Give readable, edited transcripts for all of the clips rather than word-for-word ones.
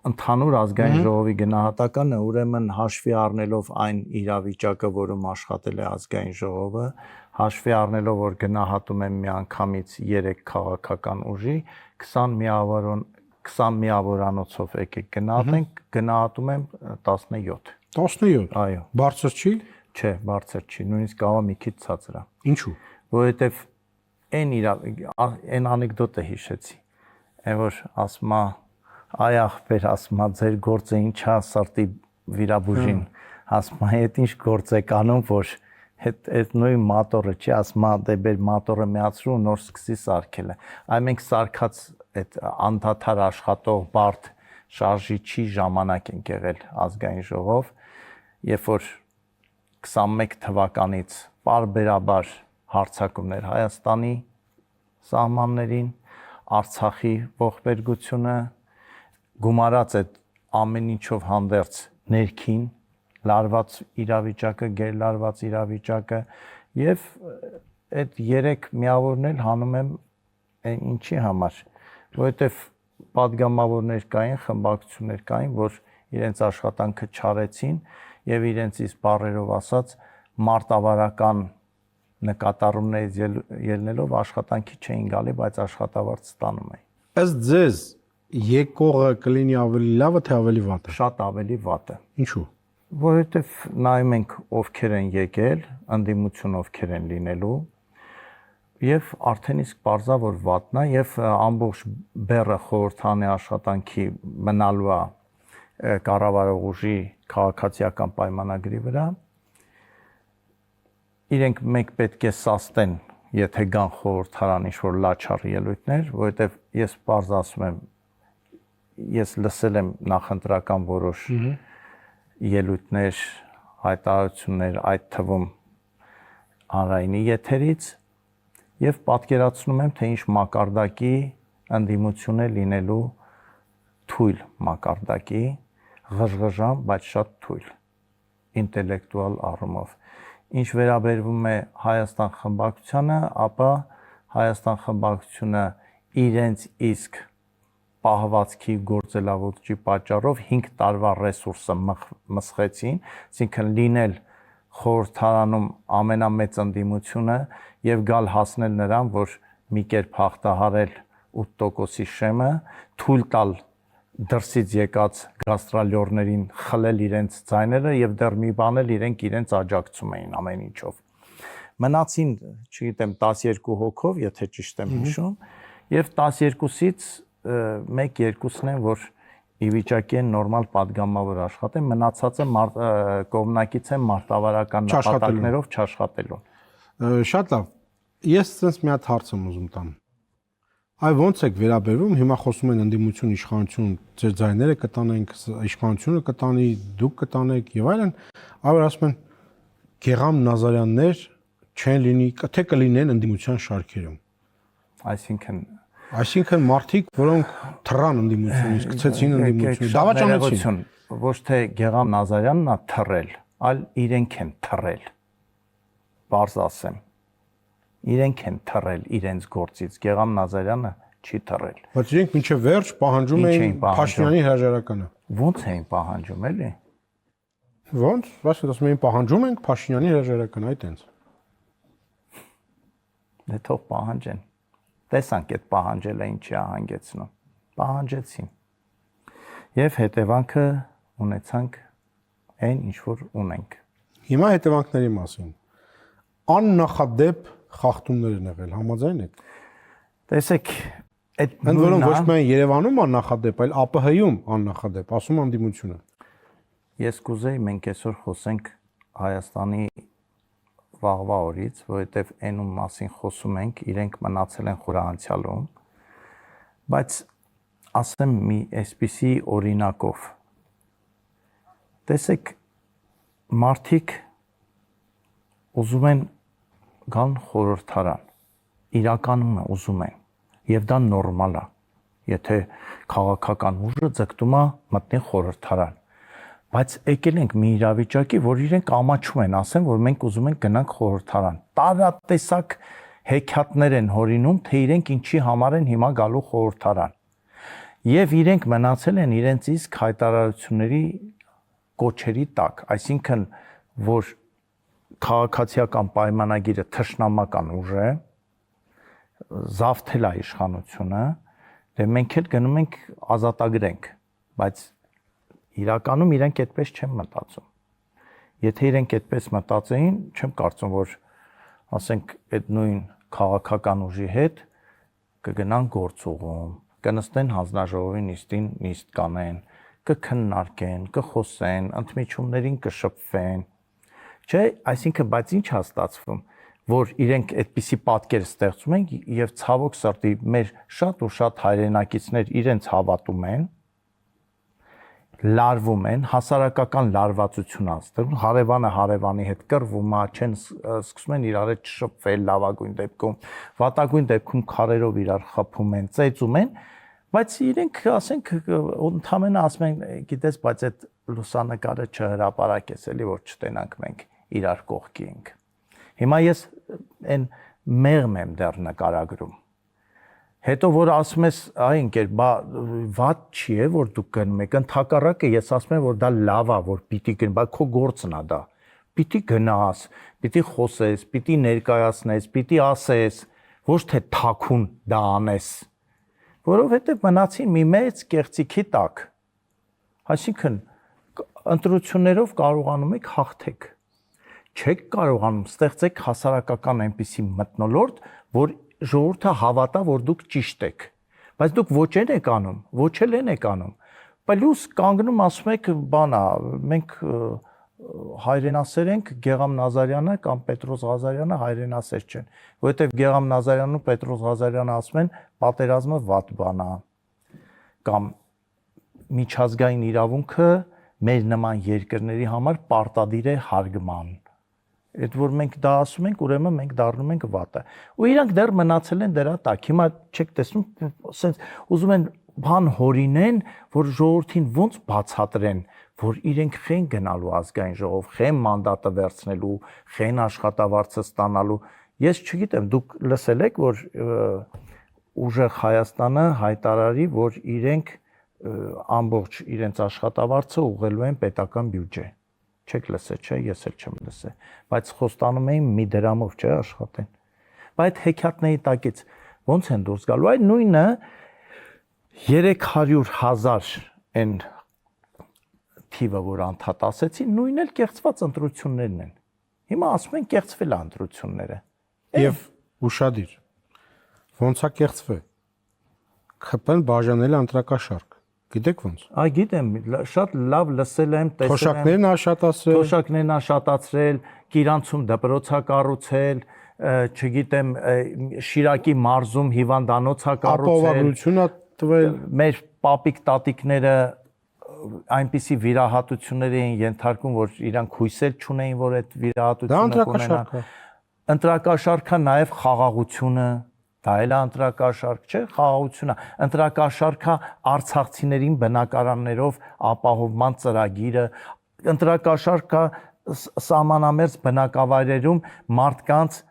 ընդհանուր ազգային ժողովի գնահատականը ուրեմն հաշվի առնելով այն իրավիճակը, որում աշխատել է ազգային ժողովը, հաշվի առնելով, որ գնահատում եմ միանգամից 3 քաղաքական ուժի 20 միավորանոցով եկեք գնահատենք, գնահատում եմ 17։ 17։ Այո։ Բարձր չի։ Չէ, բարձր չի, նույնիսկ կարող մի քիչ ցածր է։ Ինչու։ Որովհետև այն անեկդոտը հիշեցի, այն որ ասում է այ ախպեր, ասում է ձեր գործը ինչա սրտի վիրաբուժին, ասում է այդ ինչ գործ եք անում, որ այդ նույն մատորը չի, ասում է դե բեր մատորը միացրու նոր սկսի սարքելը։ Այ մենք սարքած այդ անդադար աշխատող բարդ շարժիչի ժամանակ ենք եղել ազգային ժողով, երբ որ 21 թվականից պարբերաբար հարձակումներ Հայաստանի սահմաններին, Արցախի ողբերգությունը, գումարած այդ ամեն ինչով հանդերձ ներքին լարված իրավիճակը, գերլարված իրավիճակը եւ այդ 3 միավորներ հանում եմ ինչի համար, որովհետեւ падգամավորներ կային, խմբակցություններ կային, որ իրենց աշխատանքը չարեցին եւ իրենց իսկ բառերով ասած մարտավարական նկատառումներից ելնելով աշխատանքի չէին գալի, բայց աշխատավարձ ստանում էին։ Ըստ ձեզ եկողը կլինի ավելի լավը թե ավելի վատը։ Շատ ավելի վատը։ Ինչու։ Որովհետև նայում ենք ովքեր են եկել, ընդդիմություն ովքեր են լինելու եւ արդեն իսկ բարձա որ վատնա եւ ամբողջ բեռը խորհրդանի աշխատանքի մնալու է կառավարող ուժի քաղաքացիական պայմանագրի վրա։ Իրենք մեկ պետք է սաստեն, եթե գան խորհրդարան ինչ-որ լաչար ելույթներ, որովհետև ես բարձ ասում եմ, ես լսել եմ նախընտրական որոշ ելույթներ, հայտարարություններ, այդ թվում հանրայինի եթերից եւ պատկերացնում եմ, թե ինչ մակարդակի ընդդիմություն է լինելու թույլ մակարդակի, ղժղժան, բայց շատ թույլ, ինտելեկտուալ առումով։ Ինչ վերաբերվում է Հայաստան խմբակցությանը, ապա Հայաստան խմբակցությունը իրենց իսկ պահվածքի գործելավոճի պատճառով 5 տարվա ռեսուրսը մսխեցին, այսինքն լինել խորհրդարանում ամենամեծ ընդդիմությունը եւ գալ հասնել նրան, որ մի կերպ հաղթահարել 8%-ի շեմը, թույլ տալ դրսից եկած գաստրոլյորներին խլել իրենց ձայները եւ դեռ մի բան էլ իրենց աջակցում էին ամեն ինչով։ Մնացին, չգիտեմ, 12 հոգով, եթե ճիշտ եմ հիշում, եւ 12-ից 1-2-ն են, որ ի վիճակի են նորմալ падգամավոր աշխատեն, մնացածը կողմնակից են մարտավարական նպատակներով չաշխատելու։ Շատ լավ։ Ես ցենց մի հատ հարց եմ ուզում տամ։ Այ ո՞նց եք վերաբերվում, հիմա խոսում են ընդդիմություն, իշխանություն, ձեր ձայները կտանենք, իշխանությունը կտանի, դուք կտանեք եւ այլն, այլ ասում են Գեգամ Նազարյաններ չեն լինի, թե կլինեն ընդդիմության շարքերում։ Այսինքն մարդիկ, որոնք թռան ընդդիմությունից, գցեցին ընդդիմություն, դավաճանեցին։ Ոչ թե Գեգամ Նազարյանն է թռել, այլ իրենք են թռել։ Բարձ ասեմ։ Իրենք են թռել իրենց գործից, Գեգամ Նազարյանը չի թռել։ Բայց իրենք մինչև վերջ պահանջում էին Փաշինյանի հրաժարականը։ Ո՞նց էին պահանջում, էլի։ Ո՞նց, բայց ասում էին պահանջում ենք Փաշինյանի հրաժարականը, այդ այնց։ Դե թող պահանջեն։ Տեսանք այդ պահանջելը ինչի է հանգեցնում։ Պահանջեցին։ Եվ հետևանքը ունեցանք այն ինչ որ ունենք։ Հիմա հետևանքների մասին։ Աննախադեպ խախտումներ են եղել, համաձայն եք։ Տեսեք, այդ ընդ որում ոչ միայն Երևանում աննախադեպ, այլ ԱՊՀ-ում աննախադեպ, ասում ընդդիմությունը։ Ես կուզեի մենք այսօր խոսենք Հայաստանի վաղվա օրից, որովհետև այն ում մասին խոսում ենք, իրենք մնացել են խորհանցյալում, բայց ասեմ մի այսպիսի օրինակով։ Տեսեք, մարդիկ ուզում են գան խորհրդարան, իրականում ուզում են, եւ դա նորմալ է, եթե քաղաքական ուժը ձգտում է մտնի խորհրդարան, բայց եկել ենք մի իրավիճակի, որ իրենք ամաչում են, ասեն, որ մենք ուզում ենք գնանք խորհրդարան, տարատեսակ հեքիաթներ են հորինում, թե իրենք ինչի համար են հիմա գալու խորհրդարան, Եվ իրենք մնացել են իրենց իսկ հայտարարությունների կոչերի տակ, այսինքն որ քաղաքացիական պայմանագիրը թշնամական ուժ է, զավթել է իշխանությունը, դե մենք էլ գնում ենք ազատագրենք, բայց իրականում իրենք այդպես չեն մտածում։ Եթե իրենք այդպես մտածեին, չեմ կարծում, որ ասենք այդ նույն քաղաքական ուժի հետ կգնան գործուղում, կնստեն հանձնաժողովի նիստին նիստ կանեն, կքննարկեն, կխոսեն, ընդմիջումներին կշփվեն։ Չէ, այսինքն, բայց ինչ է ստացվում, որ իրենք այդպիսի պատկեր ստեղծում են եւ ցավոք սրտի մեր շատ ու շատ հայրենակիցներ իրենց հավատում են, լարվում են, հասարակական լարվածություն անցնում, հարևանը հարևանի հետ կռվում է, չեն սկսում են իրար հետ շփվել լավագույն դեպքում, վատագույն դեպքում քարերով իրար խփում են, ծեծում են, բայց իրենք ասենք ընդհանրապես ասում են, գիտես, բայց այդ լուսանկարը չհրապարակես էլի, որ չտենանք մենք իրար կողքի ենք։ Հիմա ես այն մեղմ եմ դեռ նկարագրում։ Հետո որ ասում ես, այ ընկեր, բա վատ չի է որ դուք գնում եք, ընդհակառակը ես ասում եմ որ դա լավ է որ պիտի գնա, բայց քո գործն է դա։ Պիտի գնաս, պիտի խոսես, պիտի ներկայացնես, պիտի ասես, ոչ թե թաքուն դա անես։ Որովհետև մնացին մի մեծ կեղծիքի տակ։ Այսինքն ընտրություններով կարողանում եք հաղթեք։ Չեք կարողանում ստեղծեք հասարակական այնպիսի մթնոլորտ, որ ժողովուրդը հավատա, որ դուք ճիշտ եք, բայց դուք ոչ եք անում, ոչ էլ եք անում։ Պլյուս կանգնում ասում եք, բանա, մենք հայրենասեր ենք, Գեգամ Նազարյանը կամ Պետրոս Ղազարյանը հայրենասեր չեն, որովհետև Գեգամ Նազարյանն ու Պետրոս Ղազարյանը ասում են, պատերազմը վատ բան է, կամ միջազգային իրավունքը մեր նման երկրների համար պարտադիր է հարգման։ Այդ որ մենք դա ասում ենք, ուրեմն մենք դառնում ենք վատը։ Ու իրանք դեռ մնացել են դրա տակ։ Հիմա չեք տեսնում, ասենց ուզում են բան հորինեն, որ ժողովրդին ոնց բացատրեն, որ իրենք խեն գնալու ազգային ժողով, խեն մանդատը վերցնելու, խեն աշխատավարձը ստանալու։ Ես չգիտեմ, դուք լսել եք, որ ուժեղ Հայաստանը հայտարարի, որ իրենք ամբողջ իրենց աշխատավարձը ուղղելու են պետական բյուջե։ Չեք լսել, չէ, ես էլ չեմ լսել, բայց խոստանում էին մի դրամով չէ աշխատեն։ Բայց հեքիաթների տակից ոնց են դուրս գալու, այդ նույնը 300,000 այն թիվը, որ անդադ ասեցի, նույնն էլ կեղծված ընտրություններն են։ Հիմա ասում են կեղծվել է ընտրությունները։ Եվ ուշադիր։ Ոնց է կեղծվել։ ԽՊ-ն բաժանել ընտրակաշարք։ Գիտեք ոնց։ Այ գիտեմ, շատ լավ լսել եմ, տեսել եմ։ Թոշակներն աշատացրել։ Թոշակներն աշատացրել, Կիրանցում դպրոցա կառուցել, չգիտեմ, Շիրակի մարզում հիվանդանոցա կառուցել։ Ապահովագրություն տվել։ Մեր պապիկ տատիկները այնպիսի վիրահատություններ էին ենթարկում, որ իրանք հույսեր չունեին, որ այդ վիրահատությունը կունենան։ Ընտրակաշարքա նաև խաղաղությունը, դա էլ է ընտրակաշարք, չէ, խաղաղությունը, ընտրակաշարքա արցախցիներին բնակարաններով ապահովման ծրագիրը, ընտրակաշարքա սահմանամերձ բնակավայրերում մարդկանց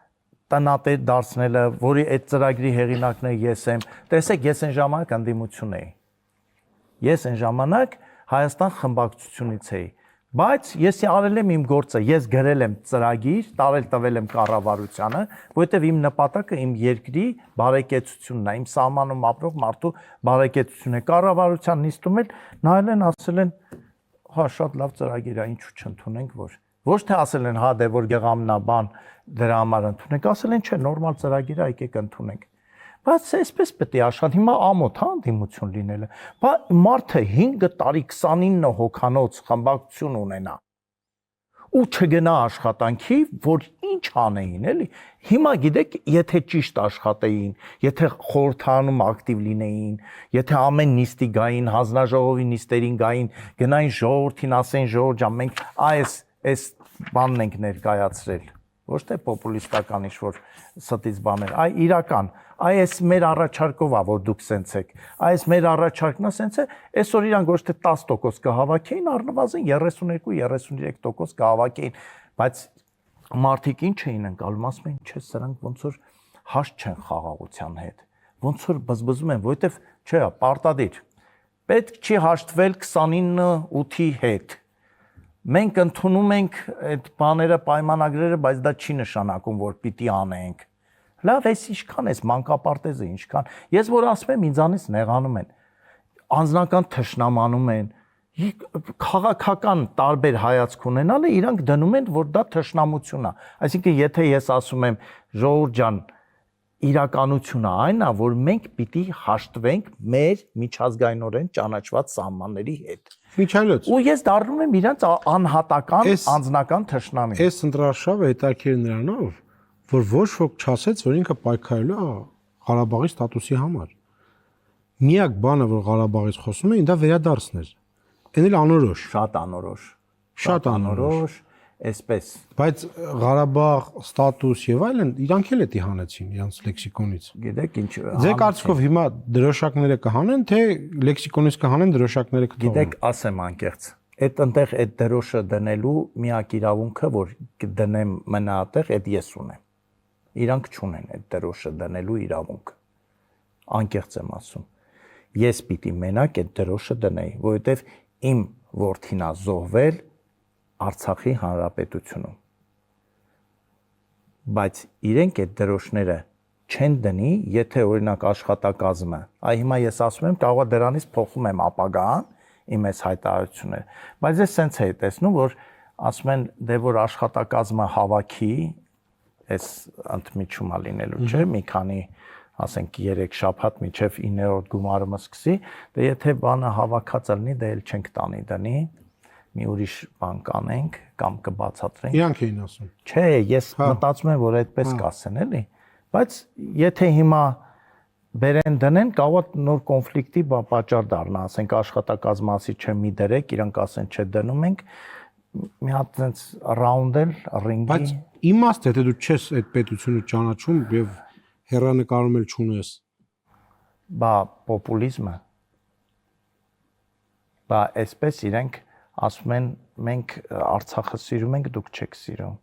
տնատեր դարձնելը, որի այդ ծրագրի հեղինակն ես եմ։ Տեսեք, ես այն ժամանակ ընդդիմություն էի։ Ես այն ժամանակ Հայաստան խմբակցությունից էի, բայց ես արել եմ իմ գործը, ես գրել եմ ծրագիր, տվել եմ կառավարությանը, որովհետև իմ նպատակը իմ երկրի բարեկեցությունն է, իմ սահմանում ապրող մարդու բարեկեցությունն է։ Կառավարության նիստում էլ նայել են, ասել են, հա, շատ լավ ծրագիր է, ինչու չընդունենք, որ ոչ թե ասել են, հա, դե որ գեղամնա բան դրա համար ընդունենք, ասել են, չէ, նորմալ ծրագիր է, եկեք ընդունենք։ Բայց այսպես պետք է աշխատի, հիմա ամոթ հա ընդդիմություն լինելը։ Բայց մարդը 5 տարի 29 հոգանոց խմբակցություն ունենա ու չգնա աշխատանքի, որ ինչ անեին, էլի։ Հիմա գիտեք, եթե ճիշտ աշխատեին, եթե խորհրդանում ակտիվ լինեին, եթե ամեն նիստի գային, հանձնաժողովի նիստերին գային, գնային ժողովրդին, ասեն ժողովուրդ ջան, մենք այս բանն ենք ներկայացրել, ոչ թե պոպուլիստական ինչ-որ ստից բաներ, այ իրական, այ այս մեր առաջարկով է, որ դուք սենց եք, այս մեր առաջարկն է սենց է, այսօր իրանք ոչ թե 10% կհավաքեին, առնվազն 32-33% կհավաքեին, բայց մարդիկ ինչ էին ընկալում, ասում են, չէ, սրանք ոնց որ հաշտ չեն խաղաղության հետ, ոնց որ բզբզում են, որովհետև չէ, պարտադիր, պետք չի հաշտվել 29/8-ի հետ։ Մենք ընդունում ենք այդ բաները, պայմանագրերը, բայց դա չի նշանակում, որ պիտի անենք։ Լավ, էս ինչքան էս մանկապարտեզը ինչքան։ Ես որ ասում եմ, ինձանից նեղանում են։ Անձնական թշնամանում են։ Քաղաքական տարբեր հայացք ունենալը իրանք դնում են, որ դա թշնամություն է։ Այսինքն, եթե ես ասում եմ, ժողովուրդ ջան, իրականությունը այն է, որ մենք պիտի հաշտվենք մեր միջազգայինորեն ճանաչված սահմանների հետ։ Միչայլոց։ Ու ես դառնում եմ իրանց անհատական, անձնական թշնամի։ Այս ընտրարշավը հետաքրքիր նրանով, որ ոչ ոք չասեց, որ ինքը պայքարելու է Ղարաբաղի ստատուսի համար։ Միակ բանը, որ Ղարաբաղից խոսում էին, դա վերադարձն էր։ Էն էլ անորոշ։ Շատ անորոշ, այսպես։ Բայց Ղարաբաղ ստատուս եւ այլն իրանք էլ էդի հանեցին իրանց լեքսիկոնից։ Գիտեք ինչ։ Ձեր կարծիքով հիմա դրոշակները կհանեն, թե լեքսիկոնից կհանեն, դրոշակները կթողնեն։ Գիտեք, ասեմ անկեղծ։ Այդ ընտեղ այդ դրոշը դնելու միակ իրավունքը, որ դնեմ մնա այդտեղ, այդ ես ունեմ։ Իրանք չունեն այդ դրոշը դնելու իրավունք։ Անկեղծ եմ ասում։ Ես պիտի մենակ այդ դրոշը դնեի, որովհետև իմ որդին է զոհվել Արցախի հանրապետությունում։ Բայց իրենք այդ դրոշները չեն դնի, եթե օրինակ աշխատակազմը, այ հիմա ես ասում եմ, կարող է դրանից փոխում եմ ապագան, իմ այս հայտարարությունները, բայց ես սենց էի տեսնում, որ ասում են, դե որ աշխատակազմը հավաքի, այս ընդմիջումա լինելու չէ, մի քանի, ասենք 3 շաբաթ մինչև 9-րդ գումարումը սկսի, դե եթե բանը հավաքած լինի, դե էլ չենք տանի դնի, մի ուրիշ բան կանենք կամ կբացատրենք։ Իրանք էին ասում։ Չէ, ես մտածում եմ, որ այդպես կասեն, էլի։ Բայց եթե հիմա բերեն դնեն, կարող է նոր կոնֆլիկտի պատճառ դառնա, ասենք աշխատակազմասի չէ մի դրեք, իրանք ասեն չէ դնում ենք, մի հատ այնց ռաունդել ռինգի։ Բայց իմաստ է, թե դու չես այդ պետությունը ճանաչում եւ հերանեկարում էլ չունես։ Բա պոպուլիզմը։ Բա այսպես իրենք ասում են մենք Արցախը սիրում ենք, դուք չեք սիրում։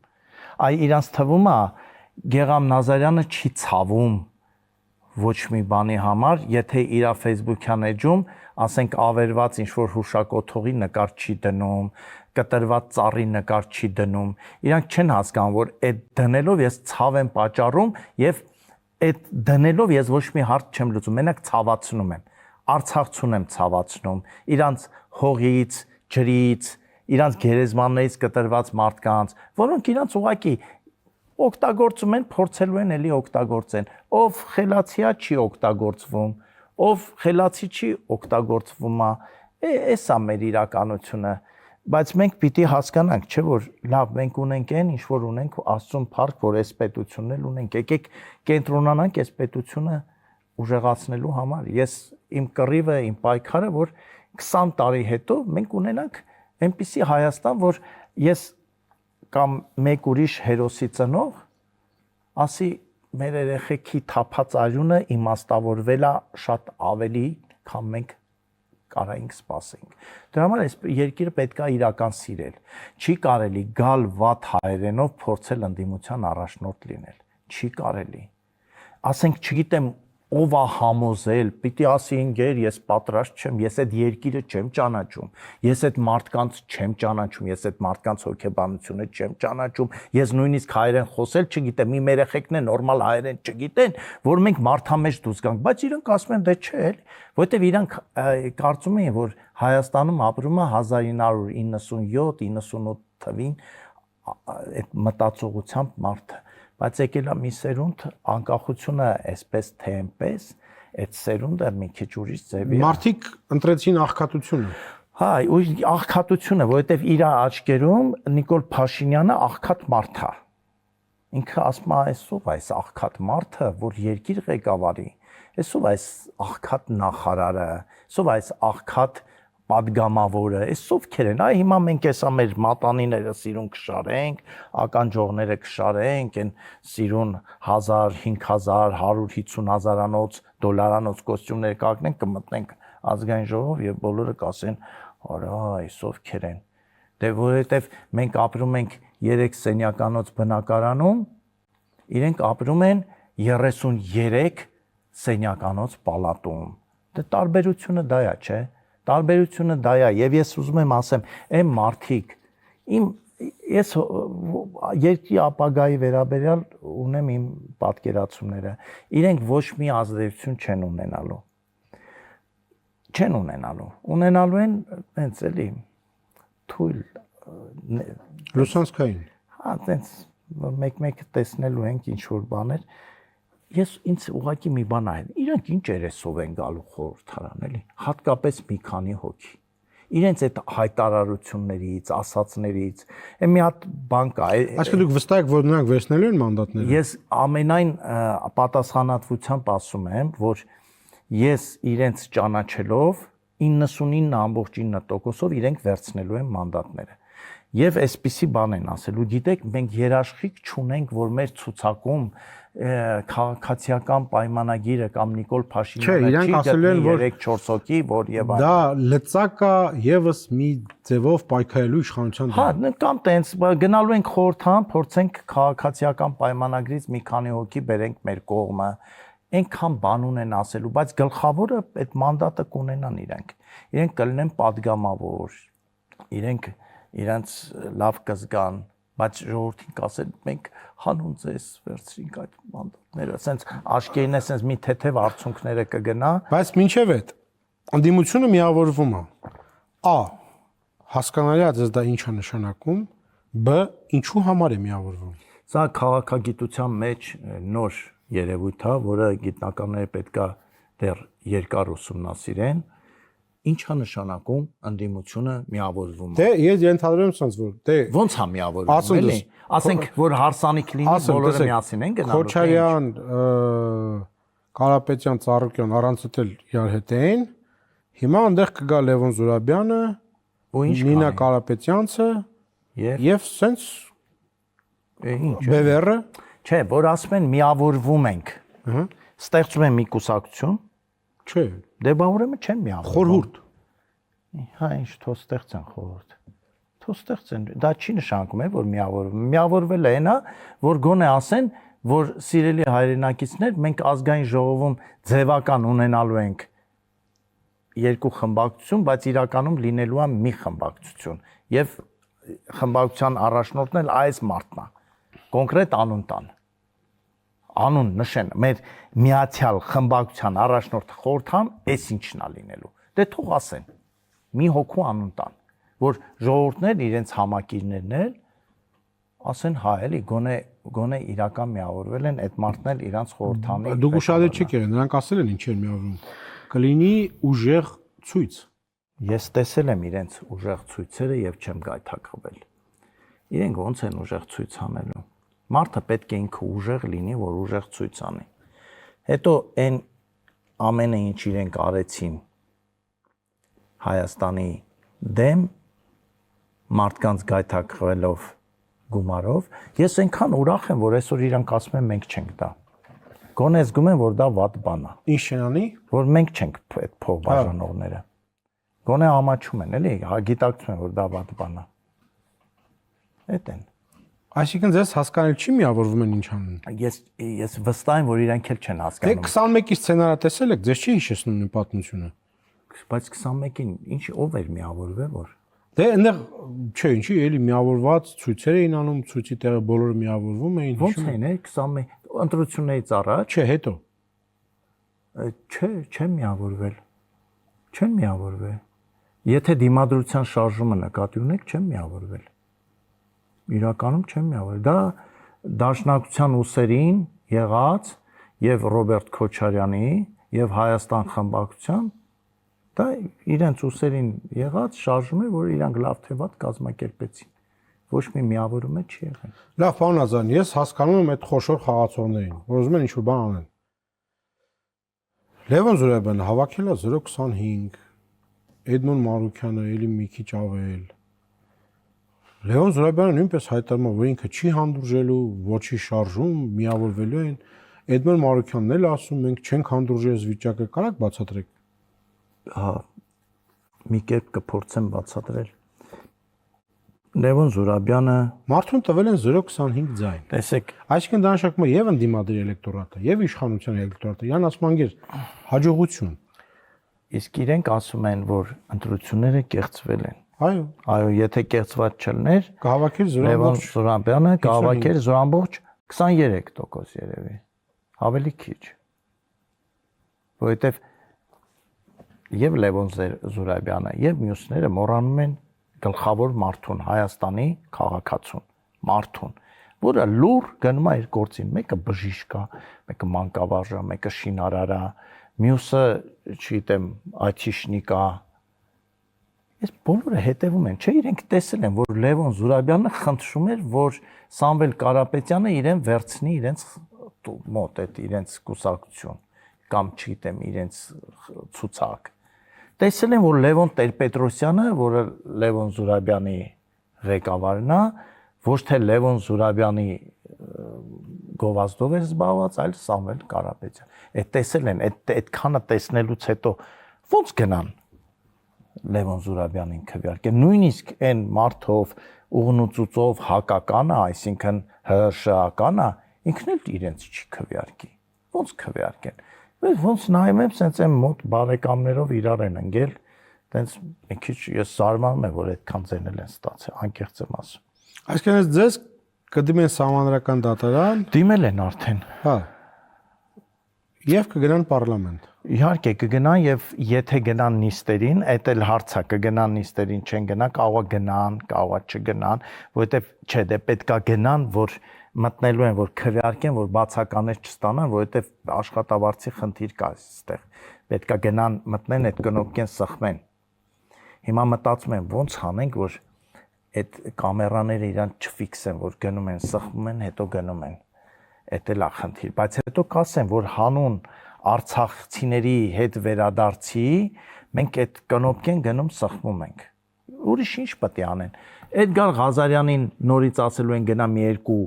Այ իրանց թվում է Գեգամ Նազարյանը չի ցավում ոչ մի բանի համար, եթե իր Facebook-յան էջում, ասենք ավերված ինչ որ հուշակոթողի նկար չի դնում, կտրված ծառի նկար չի դնում։ Իրանք չեն հասկանում, որ այդ դնելով ես ցավ եմ պատճառում եւ այդ դնելով ես ոչ մի հարց չեմ լուծում, մենակ ցավացնում եմ։ Արցախցուն եմ ցավացնում, իրանց հողից, ջրից, իրանց գերեզմաններից կտրված մարդկանց, որոնք իրանց ուղակի օգտագործում են, փորձելու են էլի օգտագործեն։ Ով խելացիա չի օգտագործվում, ով խելացի չի օգտագործվում, էսա մեր իրականությունը։ Բայց մենք պիտի հասկանանք, չէ՞ որ լավ մենք ունենք այն, ինչ որ ունենք Աստծուն փառք, որ այս պետությունն էլ ունենք։ Եկեք կենտրոնանանք այս պետությունը ուժեղացնելու համար։ Ես իմ կռիվը, իմ պայքարը, որ 20 տարի հետո մենք ունենանք այնպիսի Հայաստան, որ ես կամ մեկ ուրիշ հերոսի ծնող ասի մեր երեխեքի թափած արյունը իմաստավորվել է շատ ավելի, քան մենք կարայինք սպասենք։ Դրա համար այս երկիրը պետք է իրական սիրել։ Չի կարելի գալ վատ հայերենով փորձել ընդդիմության առաջնորդ լինել։ Չի կարելի։ Ասենք, չգիտեմ, ով է համոզել, պիտի ասի ինգեր, ես պատրաստ չեմ, ես այդ երկիրը չեմ ճանաչում, ես այդ մարդկանց չեմ ճանաչում, ես այդ մարդկանց հոգեբանությունը չեմ ճանաչում, ես նույնիսկ հայերեն խոսել չգիտեմ, իմ երեխեքն են նորմալ հայերեն չգիտեն, որ մենք մարդամեջ դուրս գանք, բայց իրանք ասում են դե չէ, էլի, որովհետև իրանք կարծում են, որ Հայաստանում ապրում է 1997-98 թվին այդ մտածողությամբ մարդը, բայց եկել է մի սերունդ անկախությունը այսպես թե այնպես, այդ սերունդը մի քիչ ուրիշ ձևի է։ Մարդիկ ընտրեցին աղքատությունը։ Հա, ու աղքատությունը, որովհետև իր աչքերում Նիկոլ Փաշինյանը աղքատ մարդ է։ Ինքը ասում է, այսով այս աղքատ մարդը, որ երկիր ղեկավարի, այսով այս աղքատ նախարարը, այսով այս աղքատ պատգամավորը, այս ովքեր են, այ հիմա մենք էսա մեր մատանիները սիրուն կշարենք, ականջողները կշարենք, այն սիրուն 1000, 5000, 150 հազարանոց դոլարանոց կոստյումներ կակնենք, կմտնենք ազգային ժողով եւ բոլորը կասեն, արա, այս ովքեր են։ Դե որովհետեւ մենք ապրում ենք 3 սենյականոց բնակարանում, իրենք ապրում են 33 սենյականոց պալատում։ Դե տարբերությունը դա է, չէ՞։ Տարբերությունը դա է, եւ ես ուզում եմ ասեմ, այն մարդիկ ես երկրի ապագայի վերաբերյալ ունեմ իմ պատկերացումները։ Իրենք ոչ մի ազդեցություն չեն ունենալու։ Ունենալու են հենց էլի թույլ Լուսանցքային։ հա, տենց մեկ-մեկ տեսնելու ենք ինչ որ բաներ։ Ես ինձ ուղղակի մի բան այլ։ Իրանք ինչ երեսով են գալու խորհրդարան, էլի, հատկապես մի քանի հոգի։ Իրենց այդ հայտարարություններից, ասածներից, այն մի հատ բան կա։ Այսինքն դուք վստահ եք, որ նրանք վերցնելու են մանդատները։ Ես ամենայն պատասխանատվությամբ ասում եմ, որ ես իրենց ճանաչելով 99.9%-ով իրենք վերցնելու են մանդատները։ Եվ այսպիսի բան են ասելու, գիտեք, մենք երաշխիք չունենք, որ մեր ցուցակում քաղաքացիական պայմանագիրը կամ Նիկոլ Փաշինյանը չի գտնի 3-4 հոգի, որ եւ այլն։ Դա լծակա եւս մի ձևով պայքարելու իշխանության դեմ։ Հա, կամ տենց գնալու ենք խորհրդան, փորձենք քաղաքացիական պայմանագրից մի քանի հոգի բերենք մեր կողմը։ Այնքան բան ունեն ասելու, բայց գլխավորը այդ մանդատը կունենան իրենք։ Իրենք կլինեն падգամավոր։ Իրենց լավ կզգան, բայց ժողովրդին կասեն մենք հանուն ձեզ վերցրինք այդ մանդատները, ասենց աշկերին է ասենց մի թեթև արցունքները կգնա, բայց մինչև այդ անդիմությունը միավորվում է։ Ա. Հասկանալի է ձեզ դա ինչ է նշանակում, Բ. Ինչու համար է միավորվում։ Սա քաղաքագիտության մեջ նոր երևույթ է, որը գիտնականները պետքա դեռ երկար ուսումնասիրեն։ Ինչ է նշանակում անդիմությունը միավորվում։ Դե ես ենթադրում եմ ասած որ դե ոնց է միավորվում, էլի։ Ասենք որ հարսանիք լինի, բոլորը միասին են գնալու։ Քոչարյան, Կարապետյան, Ծառուկյան առանց էլ իրար հետ էին։ Հիմա այնտեղ կգա Լևոն Զուրաբյանը, Նինա Կարապետյանցը եւ սենց ինչ Բևերը, չէ, որ ասում են միավորվում ենք։ Ստեղծում են մի կուսակցություն։ Չէ։ Դե բա ուրեմն չեն միավորվում։ Խորհուրդ։ Հա, ինչ թոստեղծեն խորհուրդ։ Թոստեղծեն, դա չի նշանակում է, որ միավորվում։ Միավորվել է նա, որ գոնե ասեն, որ սիրելի հայրենակիցներ, մենք ազգային ժողովում ձևական ունենալու ենք երկու խմբակցություն, բայց իրականում լինելու է մի խմբակցություն եւ խմբակցության առաջնորդն էլ այս մարդն է։ Կոնկրետ անուն տան։ Անուն նշեն, մեր միացյալ խմբակցության առաջնորդ խորհրդան, էս ինչն է լինելու։ Դե թող ասեն։ Մի հոգու անուն տան, որ ժողովուրդներն իրենց համակիրներն էլ ասեն, հա, էլի գոնե իրական միավորվել են, այդ մարդն էլ իրանց խորհրդանի։ Դուք ուշադիր չեք եղել, նրանք ասել են ինչ են միավորվում։ Կլինի ուժեղ ցույց։ Ես տեսել եմ իրենց ուժեղ ցույցերը եւ չեմ գայթակղվել։ Իրենք ոնց են ուժեղ ցույց անելու։ Մարդը պետք է ինքը ուժեղ լինի, որ ուժեղ ցույց անի։ Հետո այն ամենը ինչ իրենք արեցին Հայաստանի դեմ մարդկանց գայթակղվելով գումարով, ես այնքան ուրախ եմ, որ այսօր իրանք ասում են մենք չենք դա։ Գոնե զգում եմ, որ դա վատ բան է։ Ինչ են անի։ Որ մենք չենք այդ փող բաժանողները։ Գոնե ամաչում են, էլի, գիտակցում են, որ դա վատ բան է։ Էդ են։ Այսինքն ձեզ հասկանալ չի միավորվում են ինչ անեն։ Ես վստահ եմ, որ իրանք էլ չեն Դե հասկանում։ 21-ի սցենարը տեսել եք, ձեզ չի հիշեցնում նույն պատմությունը։ Բայց 21-ին ինչ ով էր միավորվել, որ։ Դե այնտեղ չէ, ինչի էլի միավորված ցույցեր էին անում, ցույցի տեղը բոլորը միավորվում էին։ Ոնց էին, 21 ընտրություններից առաջ։ Չէ, հետո։ Չէ, չեն միավորվել։ Չեն միավորվել։ Եթե դիմադրության շարժումը նկատի ունեք, չեն միավորվել։ Իրականում չեմ միավորվել։ Դա Դաշնակցության ուսերին եղած եւ Ռոբերտ Քոչարյանի եւ Հայաստան խմբակցության դա իրենց ուսերին եղած շարժում է, որ իրանք լավ թե վատ կազմակերպեցին։ Ոչ մի միավորում չի եղել։ Լավ, պարոն Ազարյան, ես հասկանում եմ այդ խոշոր խաղացողներին, որ ուզում են ինչ-որ բան անեն։ Լևոն Զուրաբյանը հավաքել է 0.25, Էդմոն Մարուկյանը էլի մի քիչ ավել։ Լևոն Զուրաբյանը նույնպես հայտարարում է, որ ինքը չի հանդուրժելու, ոչի շարժում, միավորվելու են։ Էդմոն Մարուկյանն էլ ասում, մենք չենք հանդուրժել այս վիճակը, կարաք բացատրեք։ Հա, մի կերպ կփորձեմ բացատրել։ Լևոն Զուրաբյանը Մարդուն տվել են 0.25 ձայն։ Տեսեք, Այսինքն դա նշանակում է եւ ընդդիմադիր էլեկտորատը, եւ իշխանության էլեկտորատը, յան ասմանգեր հաջողություն։ Իսկ իրենք ասում են, որ ընտրությունները կեղծվել են։ Այո, Եթե կեղծված չլներ, կհավաքեր Լևոն Զորամբողջ Զուրաբյանը կհավաքեր Զորամբողջ 23% երևի։ Ավելի քիչ։ Որովհետև եւ Լևոն Զուրաբյանը եւ մյուսները մոռանում են գլխավոր մարդուն, Հայաստանի քաղաքացուն, մարդուն, որը լուր գնում է իր գործին, մեկը բժիշկ է, մեկը մանկավարժ է, մեկը շինարար է, մյուսը, չգիտեմ, IT-շնիկ է։ Ես բոլորը հետևում են, չէ, իրենք տեսել են, որ Լևոն Զուրաբյանը խնդրում էր, որ Սամվել Կարապետյանը իրեն վերցնի իրենց մոտ, այդ իրենց կուսակցություն կամ չգիտեմ, իրենց ցուցակ։ Տեսել են, որ Լևոն Տեր-Պետրոսյանը, որը Լևոն Զուրաբյանի ղեկավարն է, ոչ թե Լևոն Զուրաբյանի գովազդով էր զբաղված, այլ Սամվել Կարապետյան։ Այդ տեսել են, այդքանը տեսնելուց հետո ո՞նց գնան Լևոն Զուրաբյանին քվեարկեն։ Նույնիսկ այն մարդով ուղնուծուծով հակականը, այսինքն ՀՇԱ-կանը, ինքն էլ իրենց չի քվեարկի։ Ո՞նց քվեարկեն։ Ոնց նայում եմ, սենց այն մոտ բարեկամներով իրար են ընկել, տենց մի քիչ ես զարմանում եմ, որ այդքան ձենել են ստացել, անկեղծ եմ ասում։ Այսինքն ձեզ կդիմեն սահմանադրական դատարան, Դիմել են արդեն։ հա։ Եվ կգնան պարլամենտ։ Իհարկե կգնան եւ եթե գնան նիստերին, այդ էլ հարց է, կգնան նիստերին, չեն գնա, կարող է գնան, կարող է չգնան, որովհետեւ չէ, դե պետքա գնան, որ մտնելու են, որ քվեարկեն, որ բացականներ չստանան, որովհետեւ աշխատավարձի խնդիր կա այստեղ։ Պետքա գնան, մտնեն այդ կնոպկեն սխմեն։ Հիմա մտածում եմ ոնց անենք, որ այդ կամերաները իրան չֆիքսեն, որ գնում են, սխմում են, հետո գնում են։ Էդ էլ է խնդիր, բայց հետո կասեն, որ հանուն արցախցիների հետ վերադարձի, մենք այդ կնոպկեն գնում սխմում ենք։ Ուրիշ ինչ պետք է անեն։ Էդգար Ղազարյանին նորից ասելու են գնա մի երկու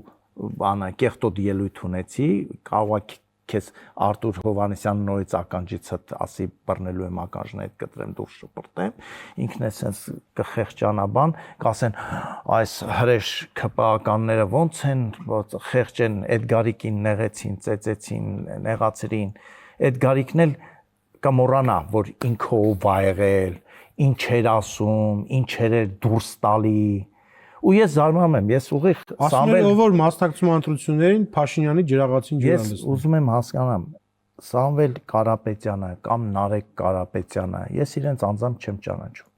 բանը կեղտոտ ելույթ ունեցի, կարող է քեզ Արտուր Հովհաննիսյանը նորից ականջիցդ ասի բռնելու եմ ականջն այդ կտրեմ դուրս շպրտեմ, ինքն է sense կխեղճանաբան, կասեն այս հրեշ ԿՊԱ-կանները ոնց են, որ խեղճ են, Էդգարիկին նեղեցին, ծեծեցին, նեղացրին, Էդգարիկն էլ կմոռանա, որ ինքը ով ա եղել, ինչ էր ասում, ինչեր էր դուրս տալի։ Ու ես զարմանում եմ, ես ուղիղ Ասում են, ով որ մասնակցում ընտրություններին Փաշինյանի ջրաղացին ջուր Ես ուզում եմ հասկանամ Սամվել Կարապետյանը կամ Նարեկ Կարապետյանը, ես իրենց անձամբ չեմ ճանաչում։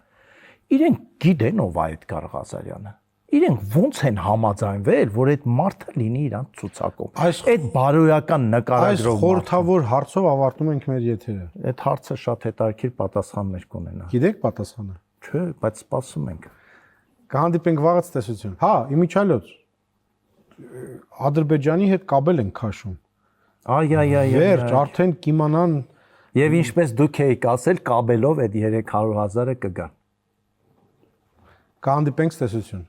Իրենք գիտեն ով է Էդգար Ղազարյանը։ Իրենք ոնց են համաձայնվել, որ այդ մարդը լինի իրան ցուցակում։ Այդ բարոյական նկարագրով։ Այս խորհրդավոր հարցով ավարտում ենք մեր եթերը։ Այդ հարցը շատ հետաքրքիր պատասխաններ կունենա։ Գիտեք պատասխանը։ Չէ, բայց սպասում ենք։ Կհանդիպենք վաղուց տեսություն։ Հա, իմիջիալոց Ադրբեջանի հետ կաբել են քաշում։ Վերջ, արդեն կիմանան Եվ ինչպես դուք եք ասել, կաբելով այդ 300,000-ը կգա։ Կհանդիպենք տեսություն։